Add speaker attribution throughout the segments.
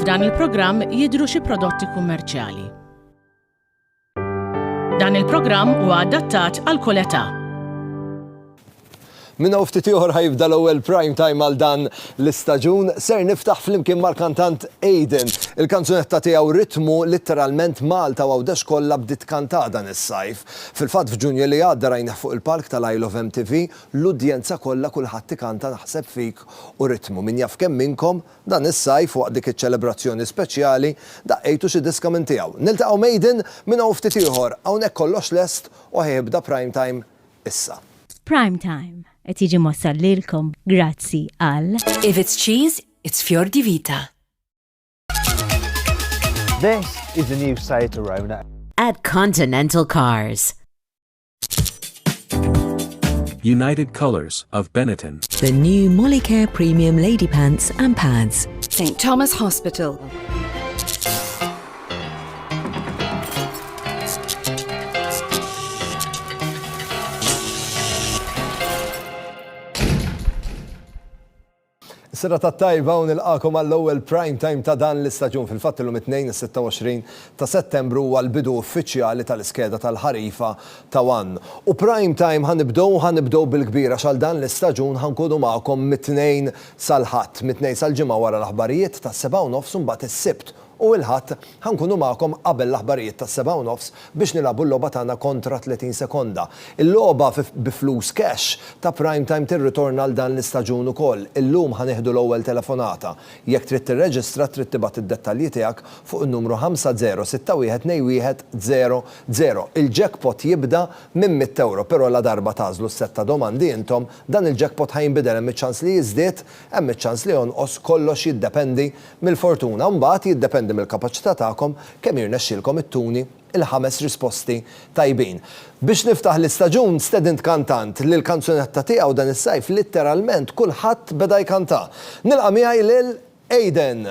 Speaker 1: F'dan il-programm jidhru xi prodotti kummerċjali. Dan il-programm huwa adattat għal kull età.
Speaker 2: Minna ftit ieħor ħajbda l-ewwel prime time għal dan l-istaġun, ser niftaħ flimkien mal-kantant Aiden. Il-kanzunetta tiegħu ritmu letteralment Malta u għawdex kollha bdiet kantata dan is-sajf. Fil-fatt f'Ġunju li għadda rajnih fuq il-palk tal-I Love MTV, l-udjenza kollha kulħadd ikanta naħseb fik u ritmu. Min jaf kemm minnkom dan is-sajf waqt dik iċ-ċelebrazzjoni speċjali daqqejtu xi diska minn tiegħu. Niltaqgħu Aiden minna ftit ieħor hawnhekk kollox lest u ħejbda prime time issa.
Speaker 3: Prime time. Et jiġi mossal lilkom grazzi għal.
Speaker 4: If it's cheese, it's Fior di Vita.
Speaker 5: This is the new Seat Arona.
Speaker 4: At Continental Cars.
Speaker 6: United Colors of Benetton.
Speaker 7: The new Molicare Premium Lady Pants and Pads.
Speaker 4: St. Thomas Hospital.
Speaker 2: Sira tat-tajba u nilqakom għall-ewwel prime time ta' dan l-istaġun fil-fatt illum it-26 ta' Settembru huwa l-bidu uffiċjali tal-iskeda tal-ħarifa ta' One. U prime time ħanibdew bil-kbira x'għal dan l-istaġun ħankunu magħkom mit-tnejn sal-ħadd, mit-tnejn sal-ġimgħa wara l-aħbarijiet tas-7:30 mbagħad is-Sibt. U l-ħadd ħankunu magħkom qabel l-aħbarijiet tas-7:30 biex nilagħbu l-logħba tagħna kontra 30 sekonda. Il-logħba bi flus cash ta' prime time tirritorna għal dan l-istaġun ukoll. Illum ħanieħdu l-ewwel telefonata. Jekk trid tirreġistra trid tibgħat id-dettalji tiegħek fuq in-numru 50612100. Il-jackpot jibda minn €100, però la darba tażlu s-setta domandi intom dan il-jackpot ħajinbidel hemm iċ-ċans li jiżdied, hemm iċ-ċans li jonqos kollox jiddependi mill-fortuna. Mbagħad jiddependi mill-kapaċità tagħkom kemm jirnexxielkom ittuni il-5 risposti tajbin. Biex niftaħ l-istaġun stedint kantant li l-kanzunetta tiegħu dan is-sajf litteralment kulħadd beda jkanta. Nilqa' miegħi lil Aiden.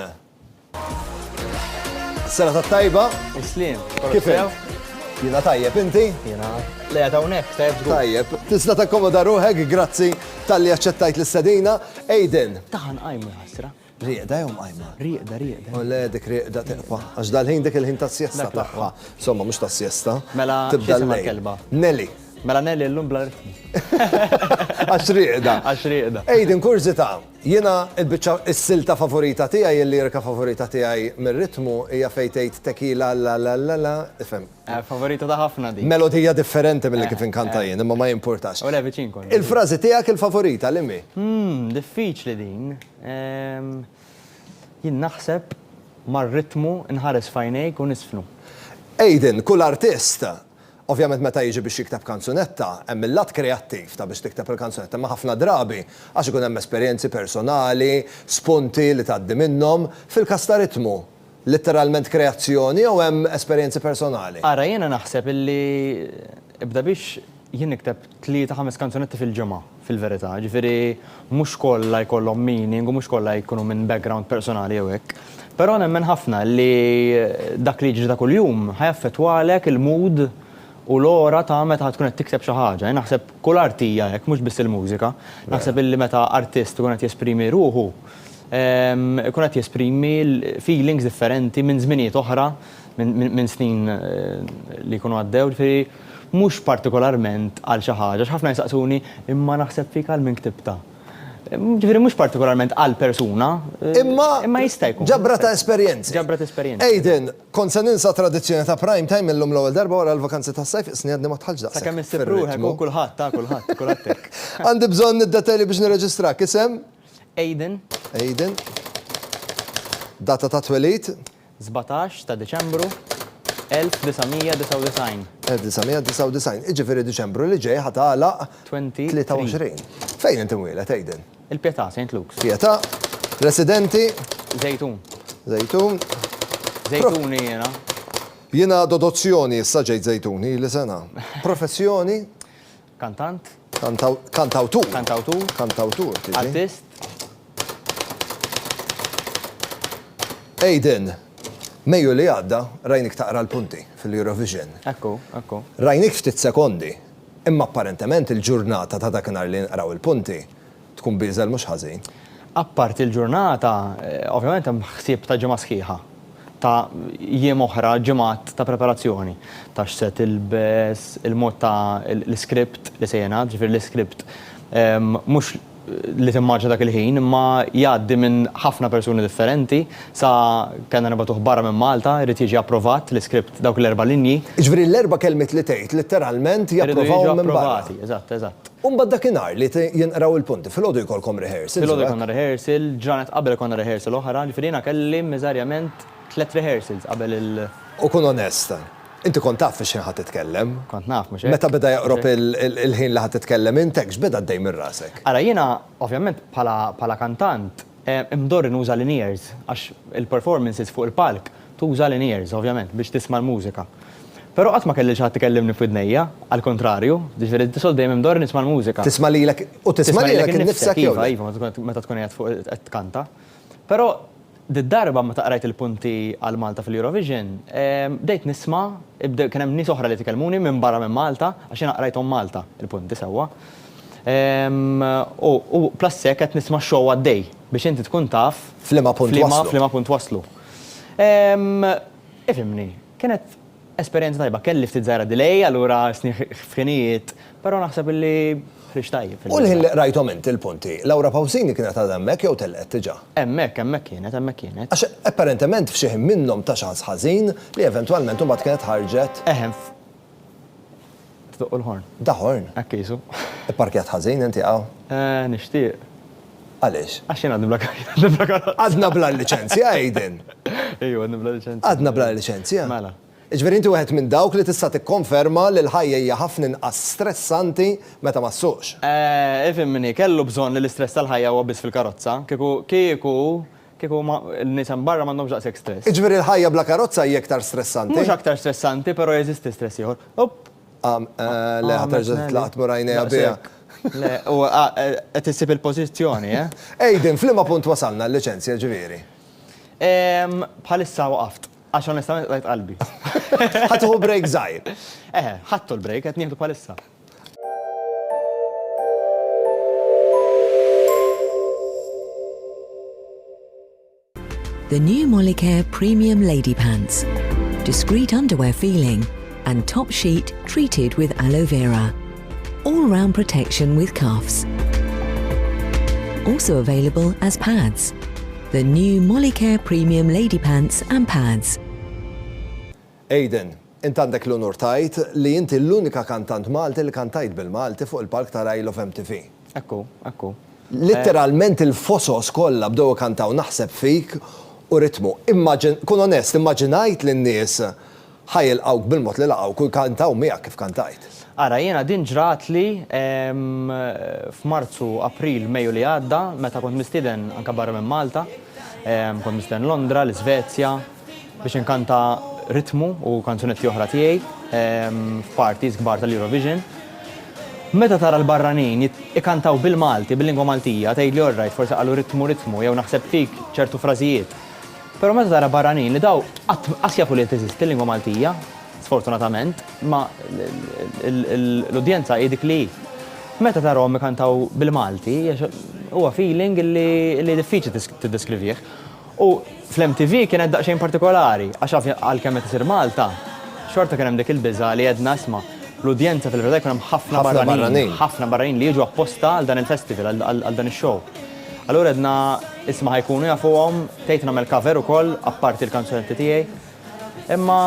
Speaker 2: Sera tat-tajba?
Speaker 5: Islim.
Speaker 2: Kif Jiena tajjeb inti?
Speaker 5: Jiena. Lejja ta' hawnhekk, tajjeb żgur.
Speaker 2: Tajjeb. Tista' takkomoda ruħek, grazzi tal-li aċċettajt l-istedina. Aiden.
Speaker 5: Taħan qajmu ħasra.
Speaker 2: Riqda jew mqajma?
Speaker 5: Riqda.
Speaker 2: U le dik riqda teqfa. Għax dal-ħin dik il-ħin tas-siesta taqwa. Insomma, mhux tas-siesta.
Speaker 5: Mela
Speaker 2: tibda
Speaker 5: x'isima
Speaker 2: l-lejl.
Speaker 5: l-kelba?
Speaker 2: Nelly.
Speaker 5: Mela Nelly llum bla ritmi.
Speaker 2: Għax riqda.
Speaker 5: Għax riqda.
Speaker 2: Aiden, kurzita, jiena il-biċċa is-silta favorita tiegħi, il-lirika favorita tiegħi mir-ritmu hija fejn tgħid tequila la ifhem.
Speaker 5: Favorita ta' ħafna di.
Speaker 2: Melodija differenti milli kif inkanta jien, imma ma jimpurtax.
Speaker 5: U le viċin kon.
Speaker 2: Il-frażi tiegħek il-favorita li mi?
Speaker 5: Diffiċli din. Jien naħseb mar-ritmu nħares fajnejk u nisfnu.
Speaker 2: Aiden, kull artist, ovvjament meta jiġi biex jikteb kanzunetta, hemm il-lat kreattiv ta' biex tikteb il-kanzunetta, ma ħafna drabi għax ikun hemm esperjenzi personali, spunti li tgħaddi minnhom fil-każ ta' ritmu. Letteralment kreazzjoni jew hemm esperjenzi personali?
Speaker 5: Ara jiena naħseb illi ibda biex jien nikteb 3-5 kanzunetti fil-ġimgħa fil-verità. Ġifieri mhux kollha jkollhom meaning u mhux kollha jkunu minn background personali jew hekk. Però nemmen ħafna li dak li jiġri ta' kuljum ħajaffettwalek il-mood u l-ora ta' meta tkun qed tikteb xi ħaġa. Naħseb kull artija hekk mhux biss il-mużika. Naħseb illi meta artist ikun qed jesprimi ruħu, ikun qed jesprimi feelings differenti minn żminijiet oħra, minn snin li jkunu għaddew. Ġifieri mhux partikolarment għal xi ħaġa, ħafna jsaqsuni imma naħseb fik għal min ktibta. Ġifieri mhux partikolarment għal persuna, imma jista' jkun.
Speaker 2: Ġabra ta' esperjenzi.
Speaker 5: Ġabra ta' esperjenzi.
Speaker 2: Aiden, kont se ninsa tradizzjoni ta' prime time illum l-ewwel darba wara l-vakanzi tas-sajf isni għadni ma tħallx daqshekk.
Speaker 5: Sakemm issibruħek u kulħadd hekk.
Speaker 2: Għandi bżonn nid-dettalji biex nirreġistrak. Isem?
Speaker 5: Aiden.
Speaker 2: Data ta' twelid?
Speaker 5: 17 ta' Deċembru 1999.
Speaker 2: 1999. Iġifieri Diċembru li ġej ħatagħlaq 23. Fejn inti mwieled Aiden?
Speaker 5: Il-Pjetà St. Luke's.
Speaker 2: Pjetà, residenti,
Speaker 5: Zejtun.
Speaker 2: Zejtuni
Speaker 5: jiena.
Speaker 2: Jiena dodozzjoni issa ġejt Zejtuni li sena. Professjoni?
Speaker 5: Kantant.
Speaker 2: Kantawtur.
Speaker 5: Kantawtur. Artist.
Speaker 2: Aiden, Mejju li għadda, rajnik taqra l-punti fil-Eurovision.
Speaker 5: Ekku.
Speaker 2: Rajnik ftit sekondi, imma apparentement il-ġurnata ta' dakinhar li nqraw il-punti tkun biżel mhux ħażin.
Speaker 5: Appart il-ġurnata, ovvjament hemm ħsieb ta' ġimgħa sħiħa, ta' jiem oħra ġimgħat ta' preparazzjoni, ta' x'se tilbes, il-mod ta' l-iskript li se jingħad, ġifier l-iskript mhux li timmaġna dak il-ħin, imma jgħaddi minn ħafna persuni differenti sa kellna nibgħatuh barra minn Malta, irid jiġi approvat l-iskript dawk l-4 linji.
Speaker 2: Ġifieri l-4 kelmiet li tgħid letteralment japprovaw minn barra.
Speaker 5: Eżatt.
Speaker 2: Mbagħad dakinhar li jinqraw il-punti, filgħodu jkollkom rehearsal.
Speaker 5: Filgħodu jkollna rehearsal, ġranet qabel konna rehearsal oħra, ġifieri jiena kelli miżarjament 3 rehearsals qabel il.
Speaker 2: U kun onesta. Inti kont taf fiex ħadd titkellem?
Speaker 5: Kont naf mhux
Speaker 2: Meta beda jaqrob il-ħin li ħadd titkellem intek x'beda dej minn rasek?
Speaker 5: Ara jiena ovvjament bħala kantant imdorri nuża linears għax il-performances fuq il-palk tuża linears ovvjament biex tisma' l-mużika. Però qatt ma kelli xi ħadd tikellimni f'idnejja, għall kontrarju, ġifieri tisol dejjem imdorri nisma' l-mużika.
Speaker 2: Tisma' lilek u tisma' lilek innifsek jew
Speaker 5: iva, meta tkun qiegħed fuq qed tkanta. Però d-darba meta qrajt il-punti għal Malta fil-Eurovision, bdejt nisma' kien hemm nies oħra li tkellmuni minn barra minn Malta għax jiena qrajthom Malta il-punti sewwa. U plus qed nisma' show għaddej biex inti tkun taf
Speaker 2: F'liema punt
Speaker 5: waslu. Ifhimni, kienet esperjenza tajba, kelli ftit żgħira delay, allura snieħ f'ħinijiet, però naħseb illi ħriġ tajjeb.
Speaker 2: U l-ħin li rajthom inti il-punti, Laura Pausini kienet għadha hemmhekk jew telqet diġà?
Speaker 5: Hemmhekk kienet.
Speaker 2: Għax apparentement f'xi ħin minnhom ta' xi ħażin li eventwalment imbagħad kienet ħarġet.
Speaker 5: Tdoq il-ħorn.
Speaker 2: Daħorn.
Speaker 5: Hekk isu.
Speaker 2: Ipparkjat ħażin inti hawn?
Speaker 5: Nixtieq.
Speaker 2: Għaliex?
Speaker 5: Għax jien għadni bla karozza.
Speaker 2: Għadna bla liċenzja Aiden.
Speaker 5: Ejju, għadni bla liċenzja.
Speaker 2: Għadna bla liċenzja?
Speaker 5: Mela.
Speaker 2: Ġifieri inti wieħed minn dawk li tista' tikkonferma li l-ħajja hija ħafna inqas stressanti meta ma ssuqx.
Speaker 5: Ifhimni, kellu bżonn li l-istress tal-ħajja huwa biss fil-karozza, kieku n-nies hemm barra m'għandhomx daqshekk stress.
Speaker 2: Ġifieri l-ħajja bla karozza hija iktar stressanti.
Speaker 5: Mhux aktar stressanti, però jeżisti stress ieħor.
Speaker 2: Le ħaterġa' tlaqt murajnejha biha.
Speaker 5: Le, u qed issib il-pożizzjoni,
Speaker 2: Aiden, f'liema punt wasalna l-liċenzja ġifieri?
Speaker 5: Bħalissa waqaft, għax onestament rajt qalbi.
Speaker 2: Ħadtu break żgħir.
Speaker 5: Ħadtu l-break qed nieħdu bħalissa.
Speaker 7: The new Molicare Premium Lady Pants. Discreet underwear feeling and top sheet treated with aloe vera. All-round protection with cuffs. Also available as pads. The new Molicare Premium Lady Pants and Pads.
Speaker 2: Aiden, int għandek l-unur tajt li inti l-unika kantant Malti li kantajt bil-Malti fuq il-palk ta' Rajl of MTV.
Speaker 5: Ekku.
Speaker 2: Literalment il-fosos kollha bdew kantaw naħseb fik u ritmu. Kun onest, immaġinajt li n-nies ħajilqawk bil-mod li laqgħu u kantaw miegħek kif kantajt.
Speaker 5: Ara, jiena din ġrat li f'Marzu, April, Mejju li għadda, meta kont mistieden anke barra minn Malta, kont mistieden Londra, l-Iżvezja, biex inkanta ritmu u kanzunetti oħra tiegħi f'parties kbar tal-Eurovision. Meta tara l-barranin ikantaw bil-Malti, bil-lingwa Maltija, tgħidli orrajt, forsi qalu ritmu, jew naħseb fik ċertu frażijiet. Però meta tara barranin li daw qatt jafu li teżisti l-lingwa Maltija, sfortunatament, ma l-udjenza dik li meta tarahom ikantaw bil-Malti, huwa feeling li diffiċli tiddeskrivih. U fl-MTV kienet daqsxejn partikolari, għax għalkemm qed isir Malta, xorta kien hemm dik il-biża li qedna isma' l-udjenza fil-verità jkun hemm ħafna barranin li jiġu apposta għal dan il-festival, għal dan ix-show. Allura għedna isma' ħajkunu jafuhom, tgħid nagħmel cover ukoll apparti l-kanzunetti tiegħi. Imma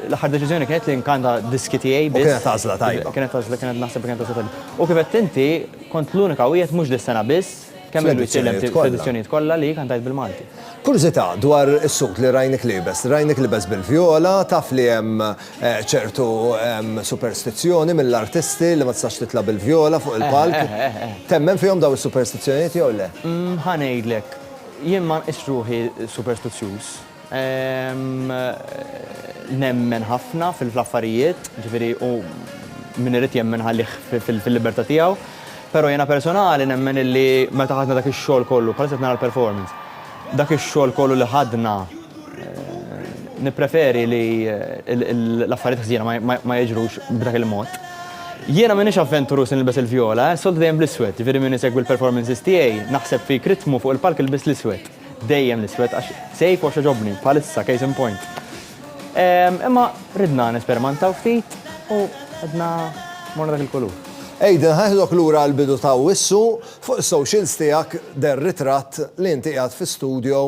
Speaker 5: l-aħħar deċiżjoni kienet li nkanta diski tiegħi biss.
Speaker 2: Kienet għażla tajba.
Speaker 5: Kienet naħseb kienet għażla tajba. U kif qed inti kont l-unika wieħed mhux dis-sena biss kemm fl-edizzjonijiet kollha li kantajt bil-Malti.
Speaker 2: Kuriżità dwar is-suq li rajnik libes bil-vjola, taf li hemm ċertu superstizzjoni mill-artisti li ma tistax titla' bil-vjola fuq il-palk. Temmen fihom daw is-superstizzjonijiet jew le?
Speaker 5: Ħanejdlek, jien ma nqisruħi superstizzjuż. Nemmen ħafna fil-affarijiet, ġifieri u min irid jemmen ħallih fil-libertà tiegħu, però jiena personali nemmen illi meta ħadna dak ix-xogħol kollu, bħalissa qed nara l-performance, dak ix-xogħol kollu li ħadna nippreferi li l-affarijiet ħsiena ma jiġrux b'dak il-mod. Jiena minix avventurus nilbes il-vjola, soltu dejjem bl-iswed, ġifieri min isegwi l-performances tiegħi naħseb fik ritmu fuq il-palk ilbes l-iswed. Dejjem l-iswed għax sejf għax ġobni, bħalissa case in point. Imma ridna nesperimentaw ftit u għedna morna dak il-kulur.
Speaker 2: Ejden, ħajdok lura l-bidu ta' wissu fuq socials tiegħek der ritratt li inti qiegħed fi studio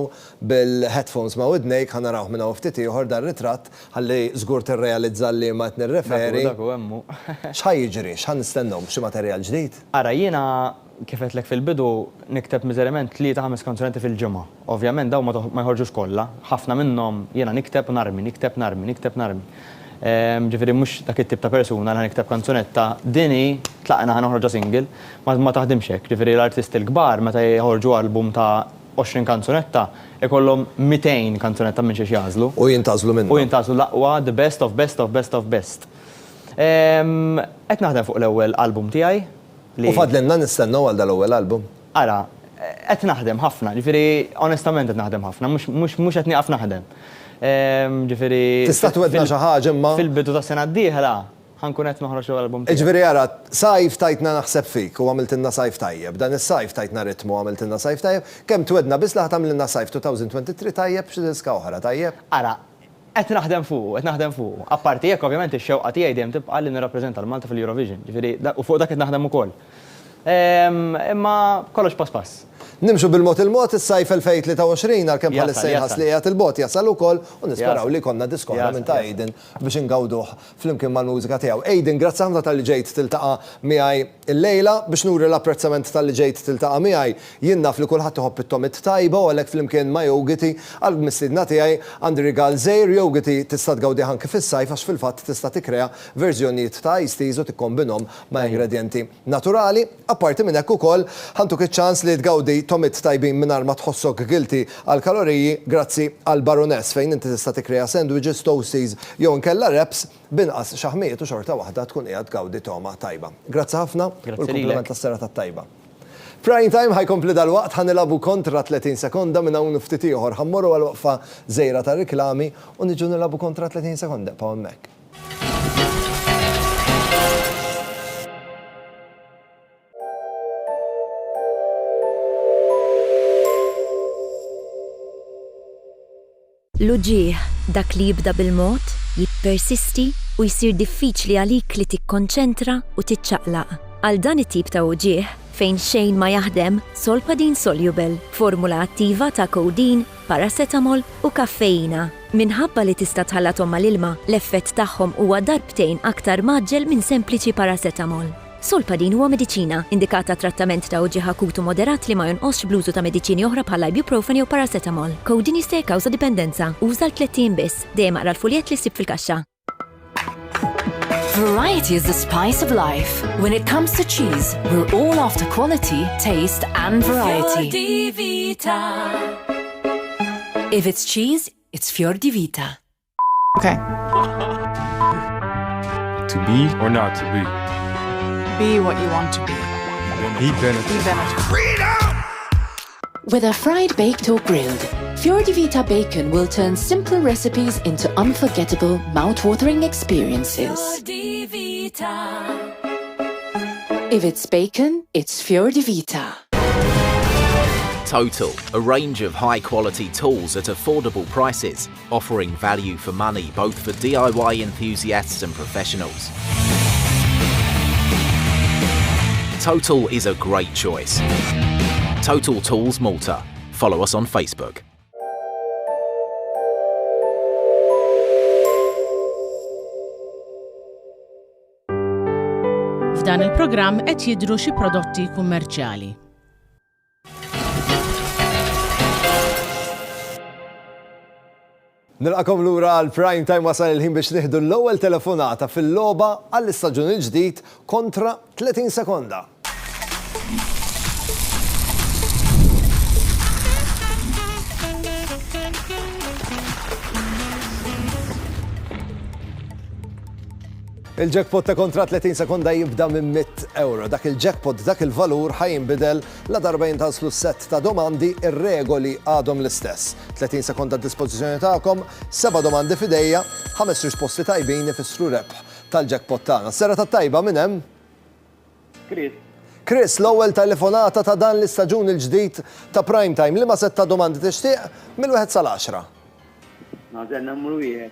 Speaker 2: bil-headphones ma' widnejk ħanaraw minn hawn ftit ieħor dar ritratt ħalli żgur tirrealizza li ma qed nirreferi.
Speaker 5: Dak hemmu.
Speaker 2: X'ħajjiġri, x'ħan nistennew xi materjal ġdid?
Speaker 5: Ara jiena kif qedlek fil-bidu nikteb miżerament 3-5 kanzuneti fil-ġimgħa. Ovvjament dawn ma jħorġux kollha, ħafna minnhom jiena nikteb narmi. Ġifieri mhux dak it-tip ta' persuna li nikteb kanzunetta dini tlaqna ħanoħroġa single, ma taħdimx hekk. Ġifieri l-artisti l-kbar meta jħorġu album ta' 20 kanzunetta ikollhom 200 kanzunetta minn xi jażlu.
Speaker 2: U jintażlu minnhom.
Speaker 5: U jintażlu l-aqwa, the best of best of best of best. Qed naħdem fuq l-ewwel album tiegħi.
Speaker 2: U fadlenna nistennew għal dal-ewwel album.
Speaker 5: Ara, qed naħdem ħafna, ġifieri onestament qed naħdem ħafna, mhux qed nieqaf naħdem. Ġifieri.
Speaker 2: Tista' twedna xi ħaġa imma.
Speaker 5: Fil-bidu ta' sena d-dieħla ħankun qed noħroġ l-album.
Speaker 2: Ġifieri ara, sajf tajtna naħseb fik u għamiltilna sajf tajjeb. Dan is-sajf tajtna ritmu u għamiltilna sajf tajjeb. Kemm twedna biss li ħatamilna sajf 2023 tajjeb xi diska oħra tajjeb?
Speaker 5: Ara, qed naħdem fuq. Apparti jekk ovvjament ix-xewqa tiegħi dejjem tibqa' li nirrappreżenta l-Malta fil-Eurovision. Ġifieri u fuq dak qed naħdem ukoll. Imma kollox pass.
Speaker 2: Nimxu bil-mod il-mod is-sajf 2023 għalkemm bħalissa jħass li qiegħed il-bot jasal ukoll u nisperaw li konna diskolla minn ta' Aiden biex ingawduh flimkien mal-mużika tiegħu. Aiden, grazzi ħafna tal-li ġejt tiltaqa' miegħi il-lejla biex nuri l-apprezzament tal-li ġejt tiltaqa' miegħi. Jien naf li kulħadd iħobb it-tomit tajba u għalhekk flimkien ma' Yogiti għall-mistiedna tiegħi għandi rigal żgħir Yogiti tista' tgawdi anke fis-sajf għax fil-fatt tista' tikkrea verżjonijiet ta' iced teas u tikkombinhom ma' ingredjenti naturali. Apparti minn hekk ukoll ħantuk iċ-ċans li tgawdi tomit tajbin mingħajr ma tħossok guilty għal kaloriji grazzi għal Baroness fejn inti tista' tikkrea sandwiches, toasties jew inkella wraps binqas xaħmiet u xorta waħda tkun qiegħed tgawdi toma tajba. Grazzi ħafna u l-kumpliment tas-sera tat-tajba. Prime time ħajkompli dal-waqt ħanilabu kontra 30 sekonda minn hawn ftit ieħor ħammorru għal waqfa żejra ta' riklami u niġu nilabu kontra 30 sekonda pa' hemmhekk.
Speaker 3: L-uġieħ, dak li jibda bil-mod, jippersisti u jsir diffiċli għalik li tikkonċentra u tiċċaqlaq. Għal dan it-tip ta' uġieħ, fejn xejn ma jaħdem, Solpadin Soluble, formula attiva ta' codeine, paracetamol u kaffeina. Minħabba li tista' tħallathom mal-ilma, l-effett tagħhom huwa darbtejn aktar maġġel minn sempliċi paracetamol. Solpadin huwa mediċina indikata trattament ta' uġieħ akutu moderat li ma jonqosx bl-użu ta' mediċini oħra bħal ibuprofen jew paracetamol. Codeine jista' jikkawża dipendenza. Uża l-tlettin biss, dejjem aqra l-fuljet li ssib fil-kaxxa.
Speaker 4: Variety is the spice of life. When it comes to cheese, we're all after quality, taste, and variety. If it's cheese, it's Fior di Vita.
Speaker 8: Okay.
Speaker 9: To be or not to be?
Speaker 8: Be what you want to be.
Speaker 9: Be Benetton.
Speaker 8: Be Benetton.
Speaker 10: Whether fried, baked or grilled, Fior di Vita bacon will turn simple recipes into unforgettable, mouth-watering experiences.
Speaker 4: Fior di Vita.
Speaker 10: If it's bacon, it's Fior di Vita.
Speaker 11: Total, a range of high-quality tools at affordable prices, offering value for money both for DIY enthusiasts and professionals. Total is a great choice. Total Tools Malta. Follow us on Facebook.
Speaker 1: F'dan il-programm qed jidhru xi prodotti kummerċjali.
Speaker 2: Nilqakom lura għal Prime Time wasal il-ħin biex nieħdu l-ewwel telefonata fil-logħba għall-istaġun il-ġdid kontra 30 sekonda. Il-jackpot ta' kontra 30 sekonda jibda minn €100. Dak il-jackpot, dak il-valur ħajinbidel la darba jintaslu set ta' domandi, ir-regoli għadhom l-istess. 30 sekonda d-dispożizzjoni tagħkom, 7 domandi fidejja, 5 risposti tajbin ifissru rebħ tal-jackpot tagħna. Sera tat-tajba minn hemm?
Speaker 12: Chris,
Speaker 2: l-ewwel telefonata ta' dan l-istaġun il-ġdid ta' Prime Time li ma setta domandi tixtieq mill-1 sal-10.
Speaker 12: Nażel numru 1.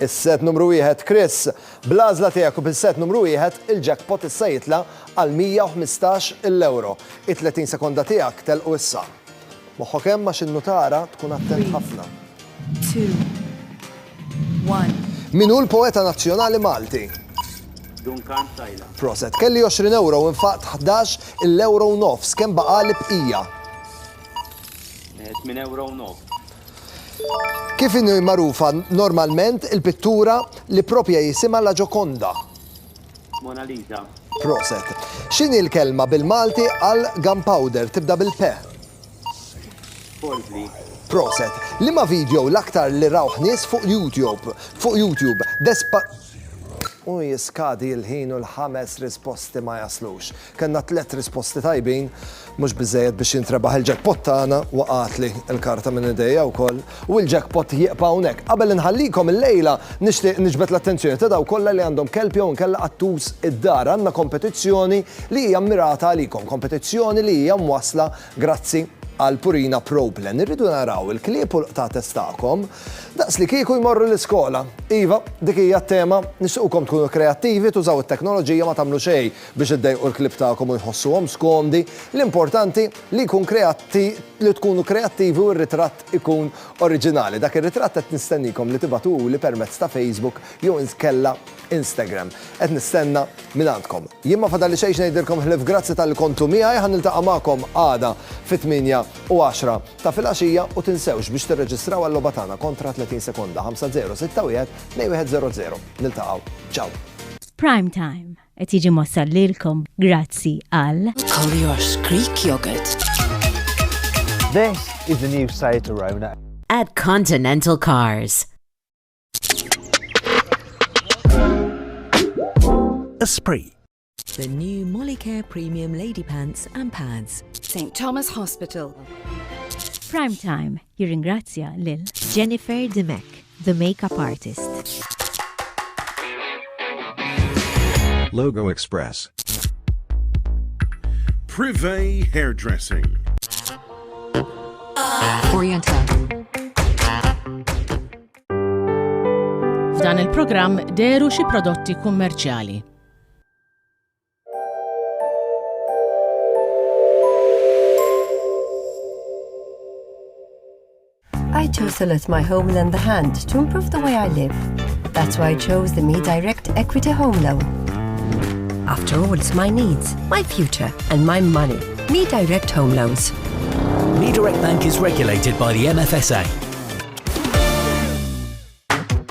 Speaker 2: Is-set numru 1, Chris, bl-għażla tiegħek u bis-set numru 1 il-jackpot issa jitla għal 115 euro. I-30 sekonda tiegħek telqu issa. Moħħok hemm ma x'in-nutara tkun attent ħafna.
Speaker 8: 2, 1.
Speaker 2: Min hu l-poeta nazzjonali Malti?
Speaker 12: Duncan Sajla.
Speaker 2: Proset, kelli 20 euro u infaqt 11 euro u nofs, kemm baqali bqija?
Speaker 12: 8 euro u nofs.
Speaker 2: Kif inhu magħrufa normalment il-pittura li propja jisimha la Gioconda?
Speaker 12: Mona Lisa.
Speaker 2: Proset. X'inhi l-kelma bil-Malti għal gunpowder tibda bil-P?
Speaker 12: Poultry.
Speaker 2: Proset. Liema video l-aktar li rawh nies fuq YouTube. U jiskadi l-ħin u l-5 risposti ma jaslux. Kenna 3 risposti tajbin, mhux biżejjed biex jintrebaħ il-jackpot tagħna waqgħatli l-karta minn idejja wkoll u l-jackpot jieqpa' hawnhekk. Qabel inħallikom il-lejla nixtieq niġbed l-attenzjoni ta' daw kollha li għandhom kelb jew inkella qattus id-dar. Għandna kompetizzjoni li hija mirata għalikom, kompetizzjoni li hija mwassla grazzi għal Purina ProPlan. Irridu naraw il-kliep u ta' testakom daqs li kieku jmorru l-iskola. Iva, dik hija t-tema, nixtiequkom tkunu kreattivi, tużaw it-teknoloġija ma tagħmlu xejn biex iddejqu l-klieb tagħkom u jħossuhom skomdi. L-importanti li tkunu kreattivi u r-ritratt ikun oriġinali. Dak ir-ritratt qed nistennikom li tibatu li permezz ta' Facebook jew inkella Instagram. Qed nistenna minn għandkom. Jien ma fadalli xejn ngħidilkom ħlif grazzi tal kontu miegħi ħan niltaqa' magħkom għada fit-8 u 10 ta' filgħaxija u tinsewx biex tirreġistraw għall-logħba tagħna kontra 30 sekonda 5061-210. Niltaqgħu. Ciao.
Speaker 3: Prime Time qed jiġi mossal lilkom grazzi għal
Speaker 10: Colliers Greek yogurt.
Speaker 13: This is the new Seat Arona
Speaker 14: at Continental Cars.
Speaker 7: Esprit. The new Molicare Premium Lady Pants and Pads.
Speaker 15: St. Thomas Hospital.
Speaker 3: Prime Time jirringrazzja lil Jennifer Demek, the makeup artist.
Speaker 16: Logo Express.
Speaker 17: Privé Hairdressing.
Speaker 15: Oriental.
Speaker 1: F'dan il-programm deru xi prodotti kummerċjali.
Speaker 18: I chose to let my home lend a hand to improve the way I live. That's why I chose the Me Direct Equity Home Loan. After all, it's my needs, my future, and my money. Me Direct Home Loans.
Speaker 19: Me Direct Bank is regulated by the MFSA.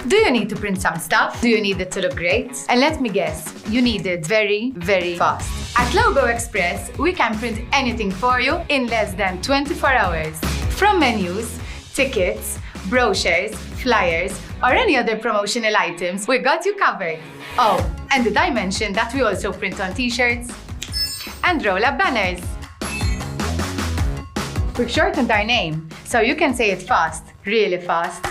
Speaker 20: Do you need to print some stuff? Do you need it to look great? And let me guess, you need it very, very fast. At Logo Express, we can print anything for you in less than 24 hours. From menus, tickets, brochures, flyers, or any other promotional items, we got you covered. Oh, and did I mention that we also print on t-shirts and roll-up banners? We've shortened our name, so you can say it fast, really fast.